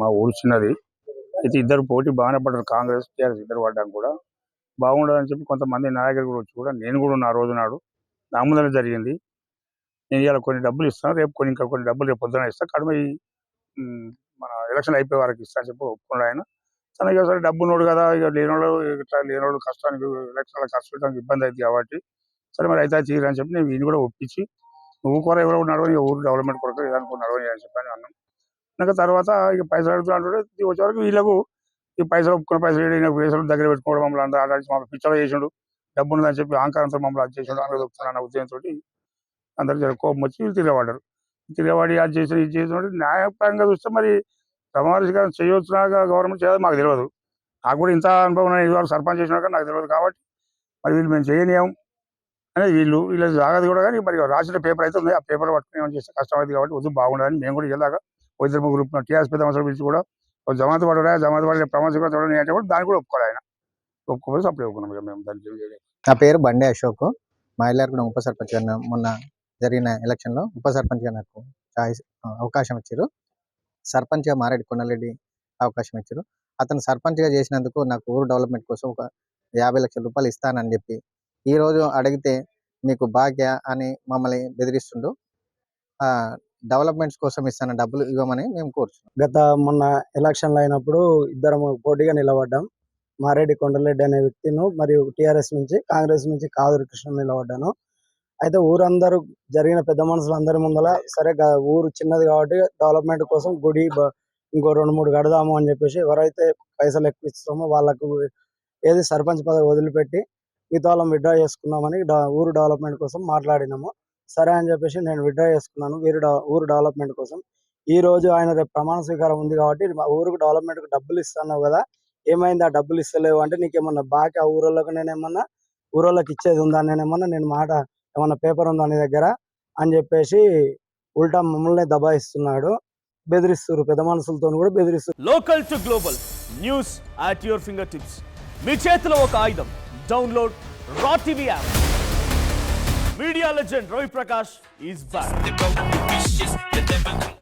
మా ఊరు చిన్నది. అయితే ఇద్దరు పోటీ బాగానే పడ్డారు. కాంగ్రెస్, టీఆర్ఎస్ ఇద్దరు పడ్డాం కూడా బాగుండదని చెప్పి కొంతమంది నాయకులు కూడా వచ్చి కూడా నేను కూడా ఉన్న ఆ రోజు నాడు నా ముందర జరిగింది. నేను ఇవాళ కొన్ని డబ్బులు ఇస్తాను, రేపు ఇంకా కొన్ని డబ్బులు రేపు పొద్దున ఇస్తాను, కడమ మన ఎలక్షన్ అయిపోయే వారికి ఇస్తాను చెప్పి ఒప్పుకున్నాడు ఆయన. తనకి సరే డబ్బు నోడు కదా, ఇక లేనోడు ఇట్లా లేనోడు కష్టానికి ఎలక్షన్ల ఖర్చు పెట్టడానికి ఇబ్బంది అవుతుంది కాబట్టి సరే మరి అయితే తీరని చెప్పి నేను వీడిని కూడా ఒప్పించి నువ్వు కూడా ఎవరో నడవని ఊరు డెవలప్మెంట్ కొరకు ఏదనుకో నడవని అని చెప్పని అన్నాం. ఇంకా తర్వాత ఇక పైసలు అడుగుతున్నాడు వచ్చే వరకు వీళ్ళకు ఈ పైసలు ఒప్పుకున్న పైసలు పైసలు దగ్గర పెట్టుకోవడం మమ్మల్ని అందరూ ఆడాడి మమ్మల్ని పిచ్చలో చేసిండు. డబ్బు ఉన్నదని చెప్పి అహంకారంతో మమ్మల్ని అది చేసిండు, అందరూ దొరుకుతున్నా ఉద్యోగంతో అందరూ కోపం వచ్చి వీళ్ళు తిరగబడ్డారు. తిరగబడి అది చేసిన ఇది చేసిన న్యాయపరంగా చూస్తే మరి సమావేశీకరణ చేయవచ్చునాగా గవర్నమెంట్ చేయదు మాకు తెలియదు. నాకు కూడా ఇంత అనుభవం ఇదివరకు సర్పంచ్ చేసినాక నాకు తెలియదు కాబట్టి మరి వీళ్ళు మేము చేయనీయం అనేది వీళ్ళు జాగ్రత్త కూడా. కానీ మరి రాసిన పేపర్ అయితే ఉంది, ఆ పేపర్ పట్టుకుని ఏమైనా చేస్తే కష్టం అవుతుంది కాబట్టి వద్దు బాగుండదని మేము కూడా వెళ్ళాక ఇద్దరు ముగ్గురు టీఆర్ఎస్ పెద్ద అవసరం పిలిచి కూడా జమాత పడరా జమాత పడే ప్రమాణ చూడండి అంటే కూడా దాన్ని కూడా ఒప్పుకోవాలి. ఆయన ఒప్పుకోవాలి అప్పుడు ఒప్పుకున్నాం మేము దాన్ని. నా పేరు బండి అశోక్. మైలార్గూడెం ఉప సర్పంచ్ మొన్న జరిగిన ఎలక్షన్లో ఉప సర్పంచ్గా నాకు అవకాశం ఇచ్చారు. సర్పంచ్గా మారేడు కొండలరెడ్డి అవకాశం ఇచ్చారు. అతను సర్పంచ్గా చేసినందుకు నాకు ఊరు డెవలప్మెంట్ కోసం ఒక 50 లక్షల రూపాయలు ఇస్తానని చెప్పి ఈరోజు అడిగితే మీకు భాగ్య అని మమ్మల్ని బెదిరిస్తుండు. డెవలప్మెంట్స్ కోసం ఇస్తాన డబ్బులు ఇవ్వమని మేము కోరుతున్నాం. మొన్న ఎలక్షన్లు అయినప్పుడు ఇద్దరం పోటీగా నిలబడ్డాం. మారేడి కొండలరెడ్డి అనే వ్యక్తిను మరియు టీఆర్ఎస్ నుంచి, కాంగ్రెస్ నుంచి కాదూరి కృష్ణ నిలబడ్డాను. అయితే ఊరందరూ జరిగిన పెద్ద మనుషులు అందరి ముందర సరే ఊరు చిన్నది కాబట్టి డెవలప్మెంట్ కోసం గుడి ఇంకో 2-3 కడదాము అని చెప్పేసి ఎవరైతే పైసలు ఎక్కువ ఇస్తామో వాళ్ళకు ఏది సర్పంచ్ పదవి వదిలిపెట్టి మిగతా వాళ్ళం విత్డ్రా చేసుకున్నామని ఊరు డెవలప్మెంట్ కోసం మాట్లాడినాము. సరే అని చెప్పేసి నేను విత్డ్రా చేసుకున్నాను ఊరు డెవలప్మెంట్ కోసం. ఈ రోజు ఆయన రేపు ప్రమాణ స్వీకారం ఉంది కాబట్టి ఊరికి డెవలప్మెంట్కి డబ్బులు ఇస్తున్నావు కదా, ఏమైంది ఆ డబ్బులు ఇస్తలేవు అంటే నీకేమన్నా బాకీ ఆ ఊరోళ్ళకి నేనేమన్నా ఊరోళ్ళకి ఇచ్చేది ఉందా, నేను మాట ఏమన్నా పేపర్ ఉందా నీ దగ్గర అని చెప్పేసి ఉల్టా మమ్మల్ని దబాయిస్తున్నాడు, బెదిరిస్తున్నారు. పెద్ద మనుషులతో కూడా బెదిరిస్తున్నారు. Local to global news at your fingertips. మీ చేతిలో ఒక ఆయుధం. Download Raw TV app. Media legend Ravi Prakash is back.